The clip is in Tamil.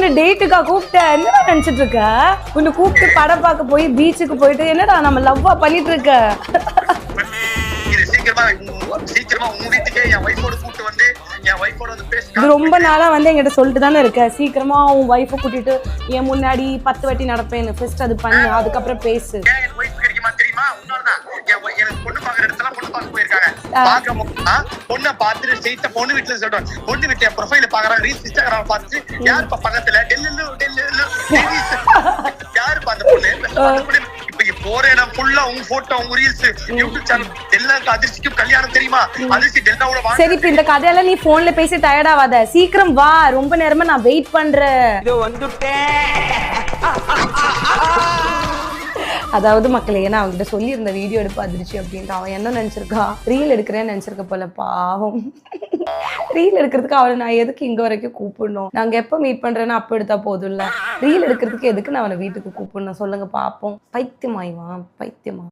உன்னை டேட்டுக்கா கூப்பிட்டேன். என்னடா நினைச்சிட்டு இருக்க? உன்னை கூப்பிட்டு படம் பார்க்க போய் பீச்சுக்கு போயிட்டு என்னடா நம்ம லவ்வா பண்ணிட்டு இருக்க? சீக்கிரமா உங்க வீட்டுக்கே என் வைஃபோட கூட்டு வந்து என் வைஃபோட வந்து பேச. இது ரொம்ப நாளா வந்து என்கிட்ட சொல்லிட்டு தானே இருக்க, சீக்கிரமா உன் வைஃபை கூட்டிட்டு என் முன்னாடி 10 வாட்டி நடப்பேன்னு. ஃபர்ஸ்ட் அது பண்ணு, அதுக்கப்புறம் பேசு. என் வைஃப் கிடைக்குமா தெரியுமா? உன்னாலதான் எனக்கு பொண்ணு பாக்குற இடத்துல பொண்ணு பார்க்க போயிருக்காங்க. பொண்ணை பார்த்துட்டு ஸ்ட்ரெயிட்டா பொண்ணு வீட்டுல சொல்றேன். பொண்ணு வீட்டு என் ப்ரொஃபைல பாக்குறாங்க, ரீல்ஸ் இன்ஸ்டாகிராம் பார்த்துட்டு யாருப்பா பக்கத்துல யாருப்பா அந்த பொண்ணு? இப்ப போற இடம் ஃபுல்லா உங்க போட்டோ உங்க ரீல்ஸ் யூடியூப் சேனல் எல்லாருக்கும் அதிர்ச்சிக்கும் கல்யாணம் தெரியுமா? அதிர்ச்சி டெல்டாவோட. சரி, இப்ப இந்த கதையெல்லாம் நீ போன்ல பேசி டயர்ட் ஆகாத, சீக்கிரம் வா, ரொம்ப நேரமா நான் வெயிட் பண்றேன். அதாவது மக்களே, ஏன்னா அவங்ககிட்ட சொல்லியிருந்த வீடியோ எடுப்பு அதிர்ச்சி அப்படின்ட்டு அவன் என்ன நினைச்சிருக்கா, ரீல் எடுக்கிறேன்னு நினைச்சிருக்க போல. பாவம், ரீல் எடுக்கிறதுக்கு அவனை நான் எதுக்கு இங்க வரைக்கும் கூப்பிடணும்? நாங்க எப்ப மீட் பண்றேன்னு அப்ப எடுத்தா போதும்ல. ரீல் எடுக்கிறதுக்கு எதுக்கு நான் அவனை வீட்டுக்கு கூப்பிடணும் சொல்லுங்க பாப்போம். பைத்தியமாய்வான், பைத்தியமா.